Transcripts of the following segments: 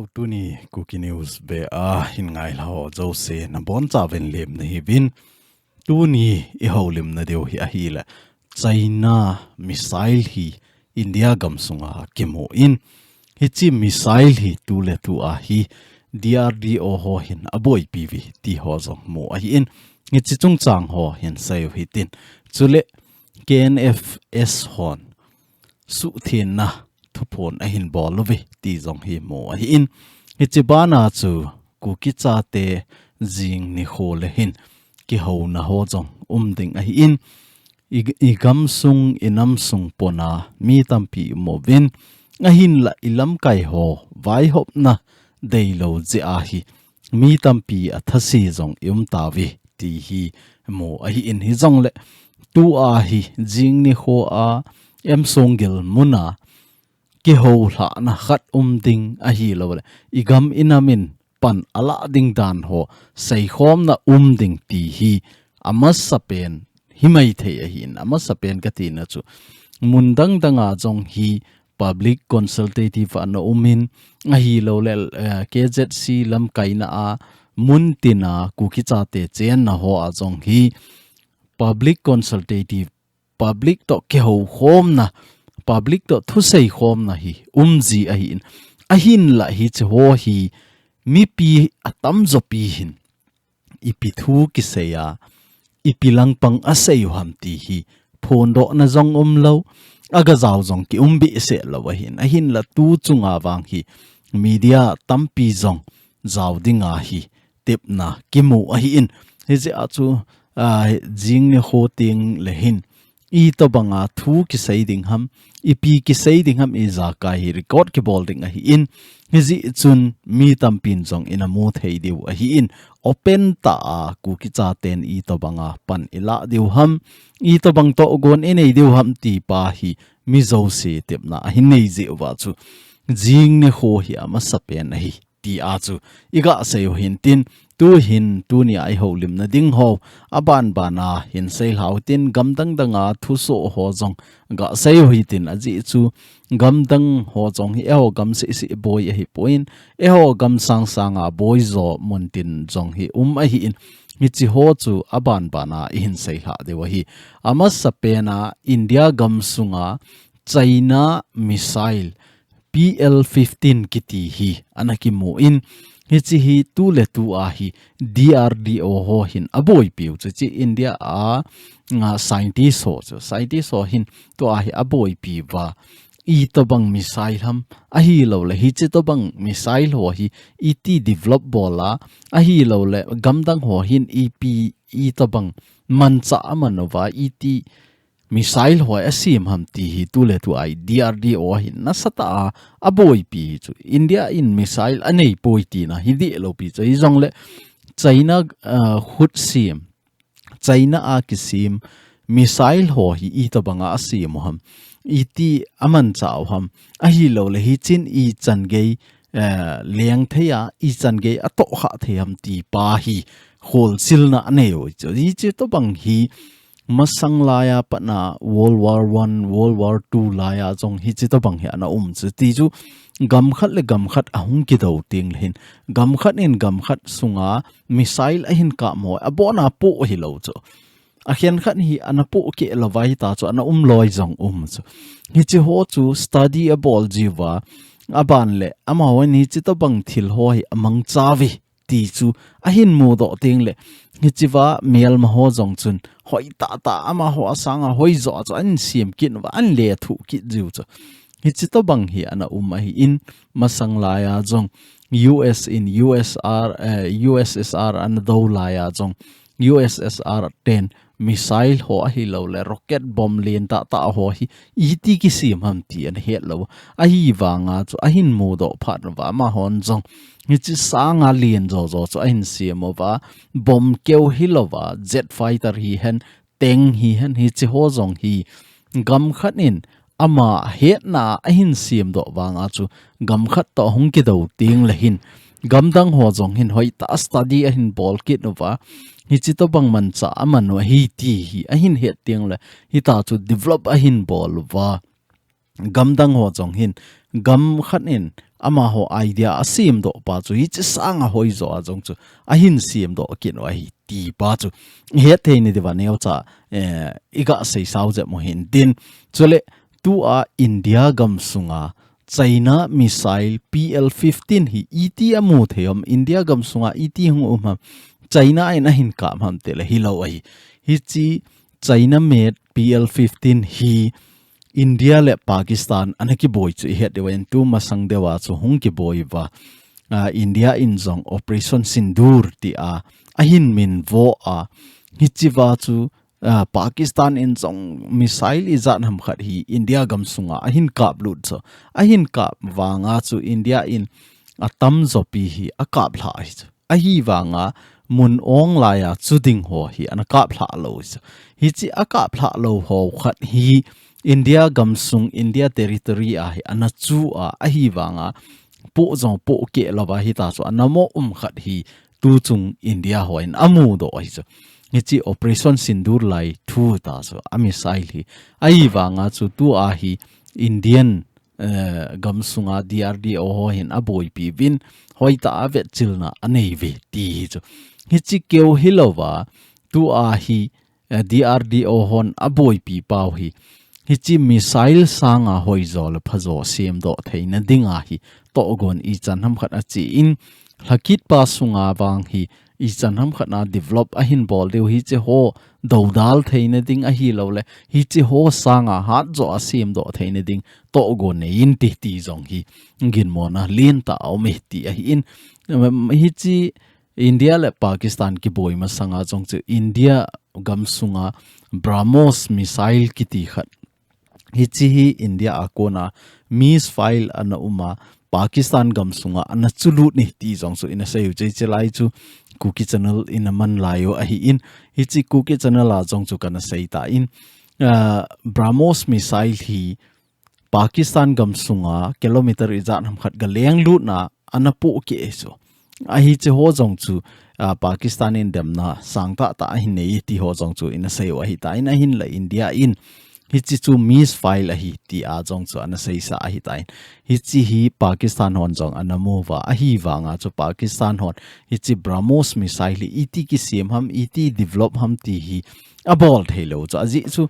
Hello Tuni KUKI News be hin ngai lao zo se na bon cha ven lem na hi bin Tuni I holim na deu hi a hi la China missile hi India gam sunga kemo in hi chi missile hi tu le tu a hi DRDO ho hin aboi PV ti ho zo mo a hi in hi chi chung chang ho hin sai hi tin chule KNFS hon Suhthen na Thuphon a hin bol lo ve ti zong hi mo a hi in hi chi bana chu KUKI cha te ZING NIKHO le hin ki ho na ho zong ding a hi in I gam sung inam sung pona mi tampi mo vin a hin la LAMKAI ho vai hop na dei lo je a hi mi tampi a thasi zong ta vi ti hi mo a hi in hi zong le tu a hi ZING NIKHO a em songil muna ki ho hla na khat ding a hi lo le igam inamin pan ala ding dan ho sei khom na ding ti hi amas sapen himai the a hin amas sapen ka ti na chu mundang danga jong hi public consultative an umin a hi lo le KZC LAMKAI na a muntina KUKI cha te chen na ho a jong hi public consultative public to ke ho khom na public to thu sei khom na hi ji a hin a hin la hi che ho hi mi pi atam zo pi hin ipi thu ki seya ipi lang pang a sei ham ti hi phon do na zong lo aga zaw zong ki bi se lo wa hin a hin la tu chunga wang hi media tampi zong zaw dinga hi tep na ki mu a hi in he je a chu ZING NIKHO ting le hin I to banga thu ki sei ding ham ipi ki sei ding ham I za ka hi record ki bol ding a hi in hizi chun mi tampin jong in a mu thei deu a hi in open ta KUKI cha ten I to banga pan ila deu ham I to bang to gon enei deu ham ti pa hi mi zo se tep na hi nei je wa chu ZING NIKHO hi ama sapen a hi ti a chu iga sei hin tin tu hin tu ni ai ho lim na ding ho aban bana hin sei hlau tin gam dang danga thu so ho jong ga sei hi tin aji chu gam dang ho jong hi ho gam si boy hi point e ho gam sang a boy zo mun tin jong hi a hi in hi chi ho chu aban bana hin sei ha de wa hi ama sapena India gam sunga China missile PL-15 kiti hi anaki mo in hichi hi tu le tu a hi DRDO ho hin aboi piu chi India a nga scientist ho hin to a hi aboi pi wa I to bang missile ham a hi lo le hi chi to bang missile ho hi IT develop bola a hi lo le gamdang ho hin EP I to bang mancha amanova IT missile ho asim ham ti hi tu le tu ai DRDO hin na sata aboi pi chu India in missile anei poi ti na hi di lo pi chu jong le China hut sim China a kisim missile ho hi I to banga asim ham iti aman chaw ham a hi lo le hi chin I chan ge leng theya I chan ge ato kha theam ti pa hi hol sil na ne oi chu hi che to bang hi masang laya patna World War 1 World War 2 laya jong hi chi to bang hi ana chu ti chu gam khat ahung ki do ting hin gam khat sunga missile a hin ka mo abona po hi lo chu a hian khat hi ana po ke lawai ta chu ana loi jong chu hi chi ho chu study a bol jiwa aban le ama wen hi chi to bang thil ho hi amang chawi ti chu a hin mo do ting le hi chiwa mel ma ho jong chun hoi ta ama ho asanga hoi zo chu an sim kin wa an le thu ki jiu chu hi chi to bang hi ana hi in masang laya jong US in USSR an do laya jong USSR 10 missile ho hi lo le rocket bomb len ta ho hi iti ki sim ham ti an het lo a hi wanga chu a hin mo do phat wa ma hon jong hi chi sanga lien zo chu a hin sim wa bomb keu hi lo wa jet fighter hi hen TENG hi hen hi chi ho jong hi gam khat in ama het na a hin sim do wanga chu gam khat to hung ki do ting le hin gam dang ho jong hin hoi ta study a hin bol kit no wa hi chi to bang man cha amano hi ti hi a hin het ting le hi ta chu develop a hin bol wa gam dang ho chong hin gam khat in ama ho idea asim do pa chu hi chi sanga hoi zo a chong chu a hin sim do kin wa hi ti pa chu he the ni de wa neo cha iga sei sau je mo hin din chule tu a India gam sunga China missile PL-15 hi ET amu theom India gam sunga ET hung China in a hin kam ham tele hilo ai hi chi China made PL-15 hi India le Pakistan anaki boy chu het de wen tu masang dewa chu hung ki boy wa India in zong operation sindur ti a hin min vo a hi chi wa chu Pakistan in zong missile izat ham khat hi India gam sunga a hin kap lut so a hin kap wanga chu India in atam zopi hi a kap la a hi wanga mun ong la ya chu ding ho hi an kap la lo hi chi a kap la lo ho khat hi India gam sung India territory a hi an chu a hi wanga po zong po ke lo ba hi ta so anamo khat hi tu chung India ho in amu do hi so hi operation sindur lai thu ta so ami sai hi ai wanga chu tu a hi Indian gam sunga DRDO ho hin aboi pi win hoi ta avet chilna anei ve ti chu hi chi keu hilowa tu a hi DRDO hon aboi pi pau hi chi missile sanga hoi zol phazo sem do theina dinga hi to gon I chanham khat a chi in lakit pa sunga wang hi I chanham khat na develop a hin bol deu hi che ho dodal theina ding a hi lo le hi chi ho sanga hat zo a sem do theina ding to gon ne in ti ti zong hi ngin mo na lin ta au me ti a hi in hi chi India le Pakistan ki boy ma sanga chong chu India gam sunga BrahMos missile ki ti khat hi chi hi India akona misfile ana uma Pakistan gam sunga ana chulut ni ti jong su ina sei che chelai chu KUKI channel in a man layo a hi in hi chi KUKI channel a jong chu kana sei ta in BrahMos missile hi Pakistan gam sunga kilometer izat ham khat ga leng lut na ana po ke so a hi che ho jong chu Pakistan in dem na sangta ta hin nei ti ho jong chu ina sei wa hi ta in a hin la India in hi chi chu misfile a hi ti a jong chu ana sei sa a hi ta in hi chi hi Pakistan hon jong ana mova a hi wanga chu Pakistan hon hi chi BrahMos missile ET ki sim ham ET develop ham ti hi a bol thelo chu aji chu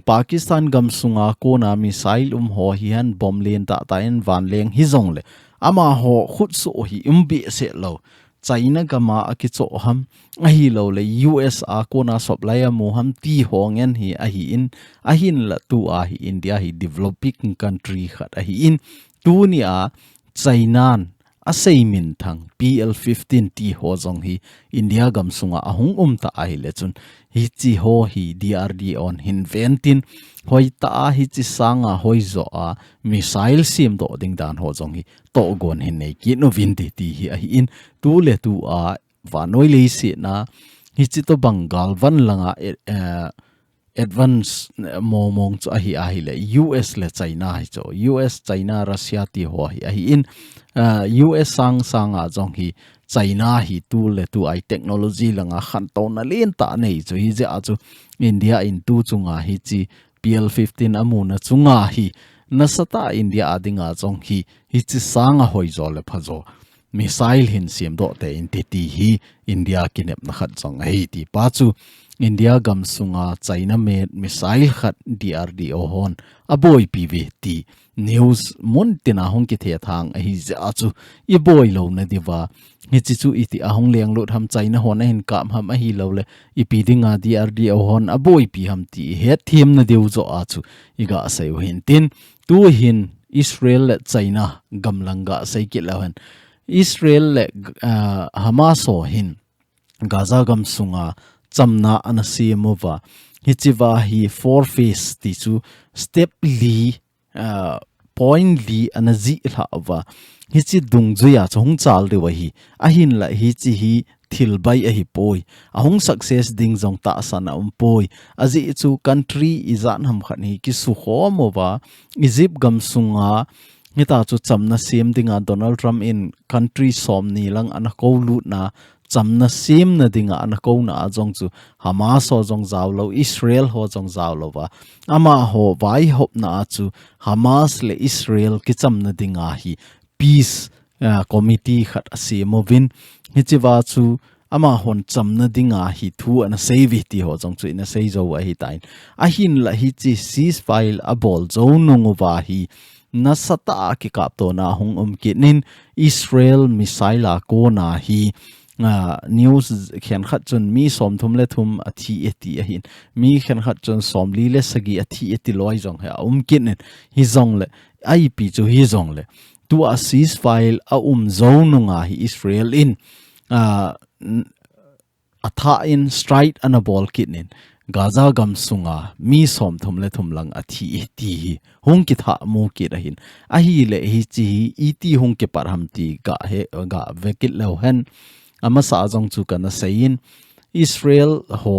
Pakistan gam sunga ko na missile ho hi han bom len ta ta in van leng hi jong le ama ho khut so hi umbi se lo China gama akicho ham a hi lo le US a ko na supply mo ham ti hongen hi a hi in a hin la tu a hi India hi developing country khat a hi in tu ni a China a seimin thang PL-15 ti ho jong hi India gam sunga ahung ta a hi le chun hi chi ho hi DRDO on hin ventin hoi ta hi chi sanga hoi zo a missile sim do ding dan ho jong hi to gon hin nei ki no vin ti hi a hi in tu le tu a vanoi le si na hi chi to Bengal van langa advance mong chu a hi le US le China hi cho US China Russia ti ho hi a hi in US sanga jong hi China hi tu le tu ai technology langa khan to na len ta nei chu hi ja chu India in tu chunga hi chi PL-15 amuna chunga hi nasata India adinga chong hi chi sanga hoi zo le phazo missile hin sim do te in ti hi India kinep na khat chong hi ti pa chu India gam sunga China made missile khat DRDO hon aboi PVT news mon tina hong ki the thang hi ja chu I boy lo na diwa hi chi chu iti ahong leng lut ham China hon hin kam ham a hi lo le I pi dinga DRDO hon aboi pi ham ti he thim na deu zo a chu iga sai hin tin tu hin Israel le China gam langa sai ki lawan Israel le Hamas ho hin Gaza gam sunga chamna anasimova hichiwa hi four phase ti chu step li point li anaji lawa hichi dungjuya chung chal de wa hi ahin la hi chi hi thil bai a hi poi ahung success ding jong ta sana poi aji chu country izan ham khani ki su khomova Egypt gam sunga ngita chu chamna sem dinga Donald Trump in country som ni lang ana ko lut na chamna sim na dinga na ko na jong chu Hamas ho jong zaw lo Israel ho jong zaw lo wa ama ho vai hop na chu Hamas le Israel ki chamna dinga hi peace committee khat asimovin hi chiwa chu ama hon chamna dinga hi thu ana save ti ho jong chu ina sei zo wa hi tain a hin la hi chi ceasefire a bol zo nungu wa hi na sata ki kap to na hong kinin Israel missile ko na hi news khen khat chun mi som thum le thum athi eti a hin mi khen khat chun som li le sagi athi eti loi jong ha kinin hi jong le ai pi chu hi jong le tu a ceasefire a zo nunga hi Israel in atha in straight an a ball kinin Gaza gam sunga mi som thum le thum lang athi ti hung ki tha mu ki rahin a hi le hi chi iti hung ke parham ti ga vekit lo hen ama sa jong chu kana sein Israel ho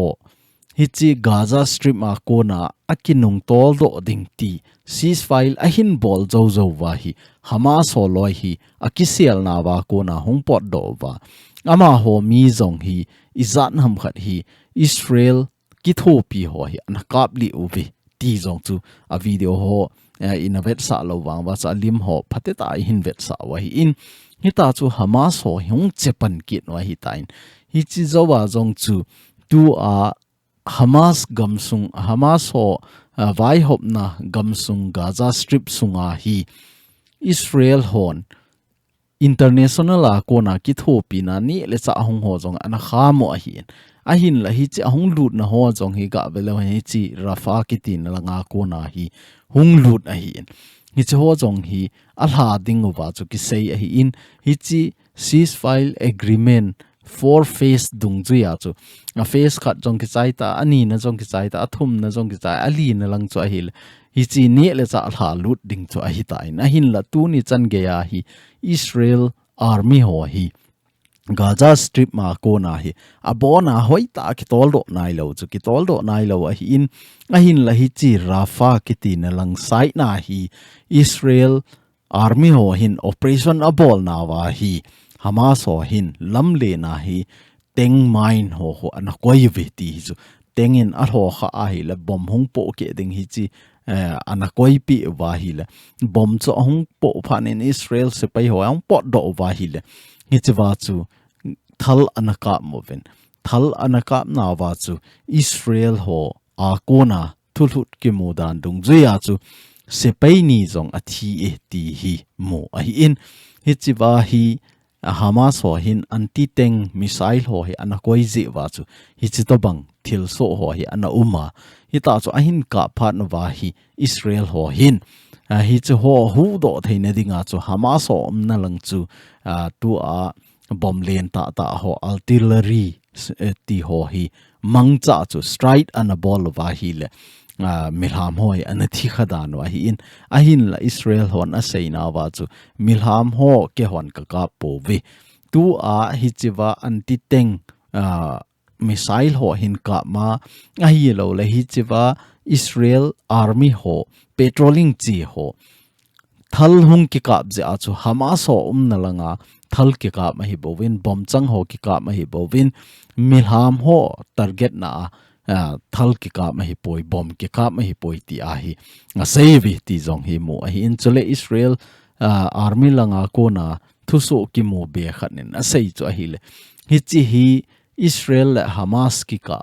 hi chi Gaza strip ma ko na akinung tol do ding ti ceasefire a hin bol zo zo wa hi Hamas ho loi hi akisial na wa ko na hung pot do wa ama ho mi zong hi izat ham khat hi Israel ki thopi ho hi an kap li uvi ti zong chu a video ho in a vet sa lo wang wa sa lim ho phateta hin vet sa wa hi in hi ta chu Hamas ho hung chepan kit wa hi tain hi chi zo wa zong chu tu a Hamas gamsung Hamas ho vai hop na gamsung Gaza strip sunga hi Israel hon international a kona ki thopi na ni le cha hong ho jong ana khamo a hin la hi chi hong lut na ho jong hi ga velo hi chi rafa ki tin la nga kona hi hong lut a hi hi chi ho jong hi a hla ding wa chu ki sei a hi in hi chi ceasefire agreement four phase dung zu ya chu a phase khat jong ki chai ta ani na jong ki chai ta athum na jong ki chai ali na lang chu a hi hi chi ni le cha hla lut ding chu a hi ta in a hin la tu ni chan ge ya hi Israel army ho hi Gaza strip ma ko na hi abona hoi ta ki tol do nai lo chu ki tol do nai lo a hi in a hin la hi chi rafa ki ti na lang sai na hi Israel army ho hin operation abol na wa hi Hamas ho hin lam le na hi teng mine ho an koi ve ti chu teng in a ho kha a hi la bom hung po ke ding hi chi ana koi pi wa hi la bom chu hung po phan in Israel se pai ho ang pot do wa hi la hi chi wa chu thal anaka moven thal anaka na wa chu Israel ho a kona thulut ki mudan dung zuya chu se pai ni jong athi e ti hi mo a hi in hi chi wa hi Hamas ho hin anti tank missile ho hi ana koi ji wa chu hi chi to bang thil so ho hi ana uma hi ta chu a hin ka phat na wa hi Israel ho hin hi chu ho hu do theina dinga chu Hamas ho na lang chu tu a bom len ta ho artillery ti ho hi mangcha chu strike ana ball wa hi le milham hoi an thi khadan wa hi in a hin la Israel hon a seina wa chu milham ho ke hon ka ka po ve tu a hi chiwa anti tank missile ho hin ka ma a hi lo le hi chiwa Israel army ho patrolling chi ho thal hung ki kap je a chu Hamas ho na langa thal ki kap ma hi bowin bom chang ho ki kap ma hi bowin milham ho target na thal ki kap ma hi poi bom ki kap ma hi poi ti a hi nga save ti jong hi mo a hi in chule Israel army langa ko na thu so ki mo be khanin a sei chu a hi le hi chi hi Israel le Hamas ki ka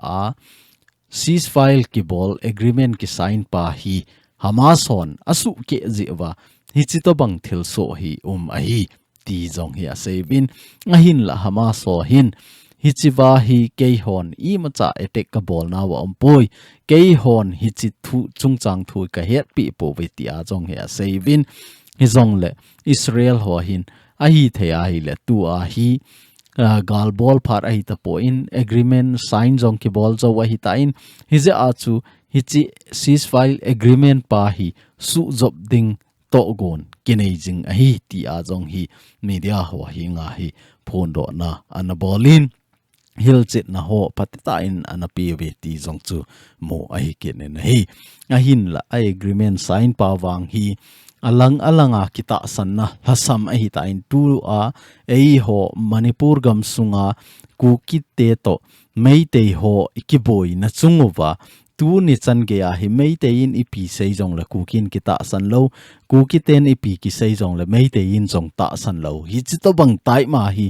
ceasefire ki bol agreement ki sign pa hi Hamas hon asu ke jiwa hi chi to bang thil so hi a hi ti jong hi a sevin a hin la Hamas ho hin hi chi wa hi ke hon I macha attack ka bol na wa poi ke hon hi chi thu chung chang thu ka het pi po ve ti a jong he a sevin hi jong le Israel ho hin a hi the a hi le tu a hi gal bol phar a hi ta po in agreement sign jong ki bol zo wa hi ta in hi je a chu hi chi ceasefire agreement pa hi su job ding to gon KINEI ZING a hi ti a jong hi media ho hi nga hi phone do na an bolin hil chit na ho patita in an pi ve ti jong chu mo a hi ken na hi a hin la agreement sign pa wang hi alang alanga kita sanna hasam ahi ta in tu a ei ho Manipur gam sunga KUKI te to meite ho ikiboi na chunguwa tu ni chan ge a hi meite in ipi sei jong la KUKIn kita san lo KUKI ten ipi ki sei jong la meite in jong ta san lo hi chi to bang tai ma hi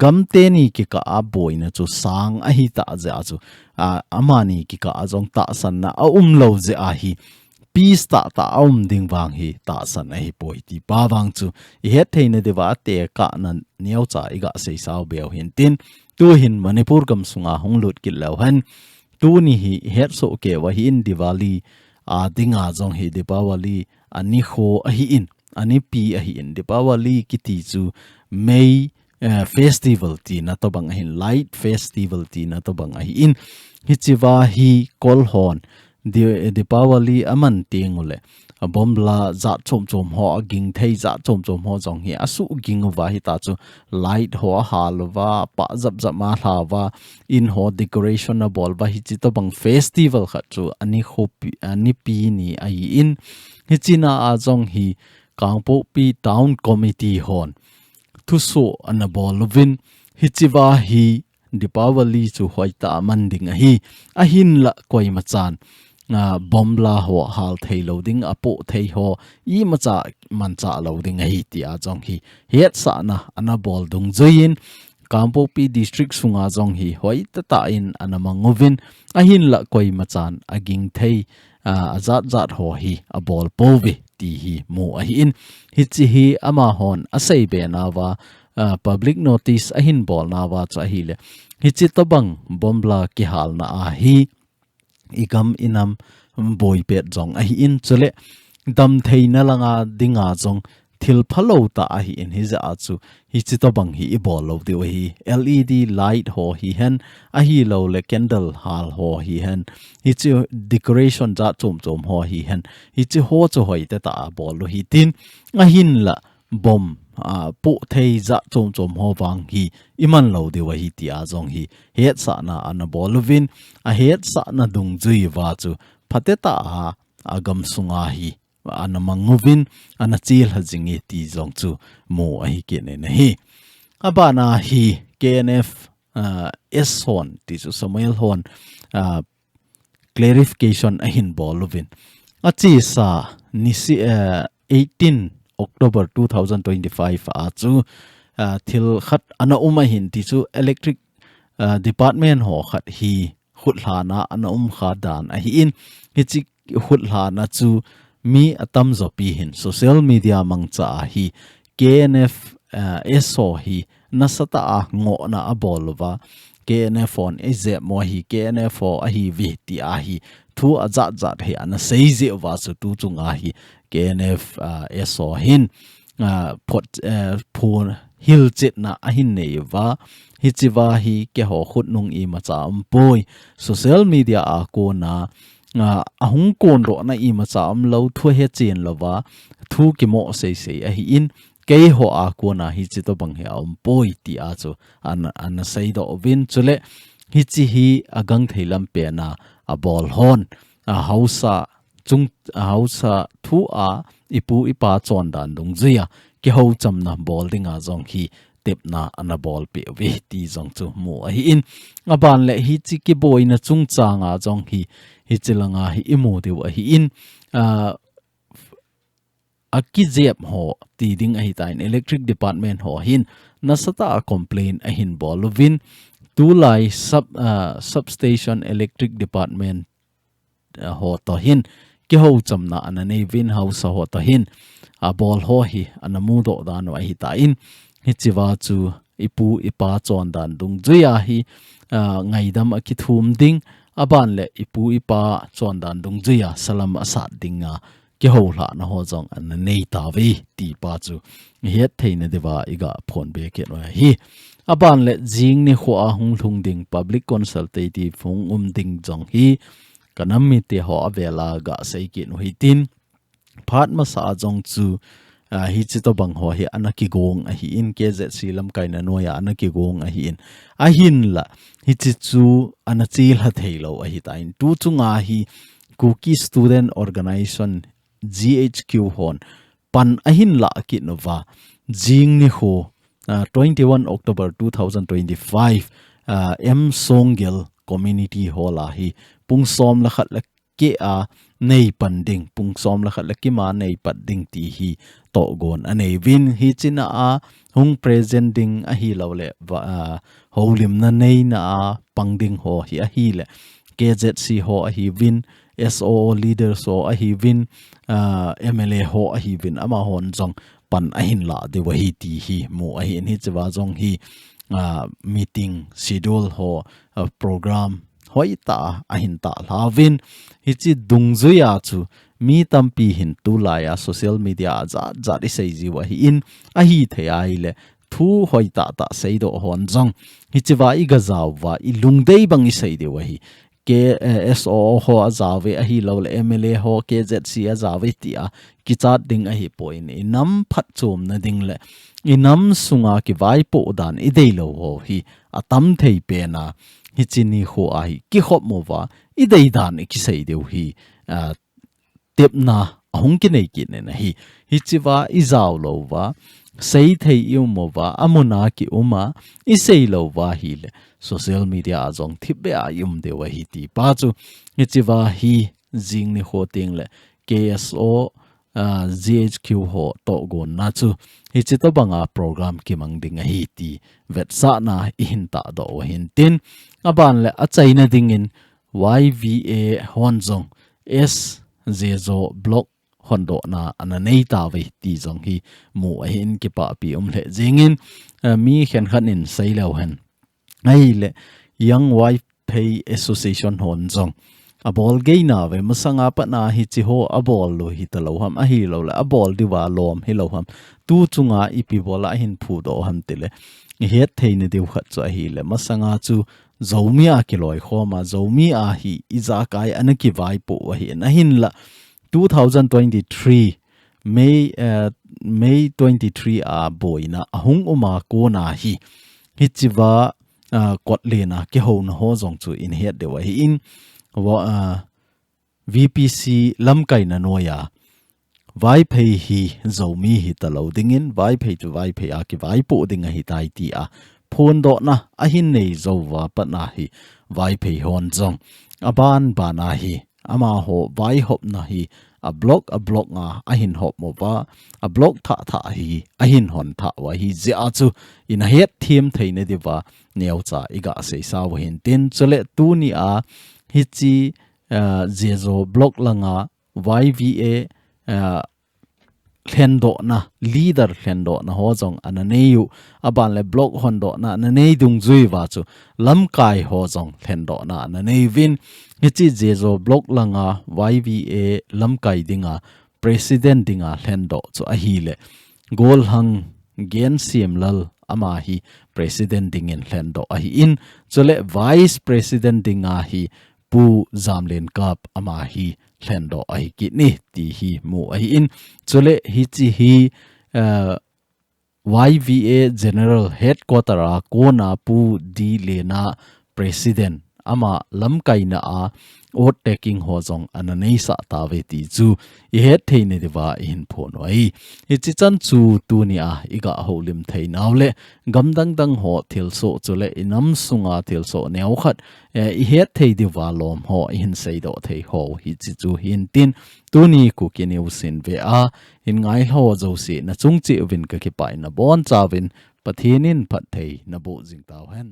gam te ni ki ka a boi na chu sang a hi ta ja chu amani ki ka a jong ta san na a lo je a hi peace ta ding wang hi ta san a hi poi ti pa wang chu I het theina dewa te ka nan niau cha iga sei sao beo hin tin tu hin Manipur gam sunga honglut ki lo han tu ni hi het so ke wa hi in Diwali a dinga jong hi Diwali ani kho a hi in ani pi a hi in Diwali ki ti chu May festival ti na to bang hin light festival ti na to bang hi in hi chiwa hi kolhon Diwali aman tingule bombla za chom ho ging thei za chom ho jong hi asu ging wa hi ta chu light ho halwa pa zap ma hlawa in ho decoration na bol wa hi chi to bang festival kha chu ani khopi ani pi ni ai in hi china a jong hi Kangpokpi town committee hon thu so an bol win hi chiwa hi Diwali chu hoita manding hi a hin la koi machan bombla ho hal thei loading apo thei ho I macha mancha loading hi ti a jong hi het sa na ana bol dung join Kangpokpi district sunga jong hi hoi ta in anamangovin a hin la koi machan aging thei zat ho hi a bol powe ti hi mo a hi in hi chi hi ama hon a sei be na wa public notice a hin bol na wa cha hi le hi chi to bang bombla ki hal na a hi igam inam boy pet jong a hi in chule dam theina langa dinga jong thil phalo ta a hi in hi za chu hi chi to bang hi bol lo de hi LED light ho hi hen a hi lo le candle hal ho hi hen hi chi decoration za chom ho hi hen hi chi ho chu hoi ta ta bol lo hi tin a hin la bom po thei za chom ho wang hi iman lo de wa hi ti a jong hi het sa na an bolvin a het sa na dung jui wa chu phateta agam sunga hi an manguvin an chil ha jingi ti jong chu mo a hi ke ne hi abana hi KNF s hon ti chu Samuel hon clarification a hin bolvin a chi sa nisi 18 October 2025 a chu thil khat ana hin ti chu electric department ho khat hi khutlana ana kha dan a hi in hi chi khutlana chu mi atam zo pi hin social media mangcha hi KNF so hi nasata a ngo na abolwa KNF on eze mo hi KNF a hi vi ti a hi thu aza he ana seize wa chu tu chunga hi KNF so hin pot phun hil chit na a hin nei wa hi chiwa hi ke ho khut nung I macha poi social media a ko na ahung kon ro na I macha lo thu he chen lova thu ki mo sei a hi in ke ho a ko na hi chi to bang he poi ti a chu an sei do win chule hi chi hi agang theilam pe na a bol hon a hausa chung hausa thu a ipu ipa chon dan dung zia ke ho cham na bol dinga jong hi tep na ana bol pe ve ti jong chu mo hi in aban le hi chi ki boy na chung changa jong hi chilanga hi imo de wa hi in akizep ho ti ding a hi tain electric department ho hin nasata a complain a hin bolovin tu lai substation electric department ho to hin ki ho chamna anane win house ho to hin a bol ho hi anamu do dan wa hi ta in hi chiwa chu ipu ipa chon dan dung juya hi ngaidam akithum ding aban le ipu ipa chon dan dung juya salam asat dinga ki ho hla na ho jong an nei ta ve ti pa chu het theina dewa iga phone be ke no hi aban le jing ni kho a hung thung ding public consultative hung ding jong hi kanami te ho avela ga sei ki no hi tin phat ma sa jong chu hi chi to bang ho hi anaki gong a hi in ke ze silam kai na noya anaki gong a hi in a hin la hi chi chu anachil ha theilo a hi tain tu chunga hi KUKI student organization GHQ hon pan ahin la ki nova jing NIKHO 21 October 2025 M Songel Community Hall hi pung som la khat la ke a nei panding pung som la khat la ki ma nei panding ti hi to gon anei win hi china a hung presenting a hi lo le holim na nei na a pangding ho hi a hi le KZC ho a hi win SO leaders ho a hi win MLA ho a hi win ama hon jong pan ahin la de wa hi ti hi mu a hi ni chawa jong hi meeting schedule ho program hoi ta ahin ta lavin hi chi dungzuya chu mi tampi hin tu la ya social media za ri sei ji wa hi in a hi thei le thu hoi ta ta sei do hon jong hi chi wa i Gaza wa i lungdei bang i sei de wa hi SO ho azawe a hi lo le MLA ho KZC azawe ti a ki chat ding a hi point i nam phat chom na ding le i nam sunga ki vai po dan i dei lo ho hi atam thei pe na hi chini ho a hi ki khop mo wa i dei dan ki sei deu hi tep na hong ki nei ki ne na hi chi wa i zaw lo wa sei thei yu mo wa amuna ki uma i sei lo wa hi le social media azong thibe a yum de wa hi ti pa chu hi chi wa hi jing NIKHO ting le KSO GHQ ho to gon na chu hi chi to banga program ki mang ding hi ti vet sa na in ta do hin tin aban le a chaina ding in YVA honjong S zezo block hondo na ananei ta ve ti jong hi mu a hin ki pa pi le jingin mi khen khan in sei lo hen ai le young wife pay association honjong a bol geina ve masanga pa na hi chi ho a bol lo hi ta lo ham a hi lo la a bol di wa lom hi lo ham tu chunga ipi bola hin phu do ham tele het theine deu khat cha hi le masanga chu zomia ki loi khoma zomia hi iza kai anaki vai po wa hi na hin la 2023 May 23 a boina ahung uma ko na hi chiwa kot le na ki ho na ho jong chu in het de wa hi in VPC LAMKAI na noya vai phei hi zomi hi ta lo ding in vai phei tu vai phei a ki vai po ding a hi tai ti a phone do na a hin nei zo wa pa na hi vai phei hon jong aban ba na hi ama ho vai hop na hi a block nga a hin hop mo ba a block tha hi a hin hon tha wa hi zia chu in a het thim theine diwa neu cha iga se sa wa hin tin chole tu ni a hi chi zezo block langa YVA khendo na leader khendo na ho jong ananeu aban le block hondo na ananei dung zui wa chu LAMKAI ho jong khendo na ananei win hichi jezo block langa YVA LAMKAI dinga president dinga khendo chu a hi le gol hang gen sim lal ama hi president dingin khendo a hi in chole vice president dinga hi pu zamlen kap ama hi khendo ai ki ni ti hi mu ai in chole hi chi hi YVA general headquarter a kona pu di lena president ama LAMKAI na a ot taking ho jong ananei sa ta ve ti chu I het theine dewa in phon ai I chi chan chu tu ni a iga holim thei naw le gamdang dang ho thil so chule inam sunga thil so neu khat I het thei dewa lom ho in sei do thei ho hi chi chu hin tin tu ni KUKI news in ve a in ngai ho zo si na chung chi win ka ki pai na bon cha win pathinin phat thei na bo jing taw hen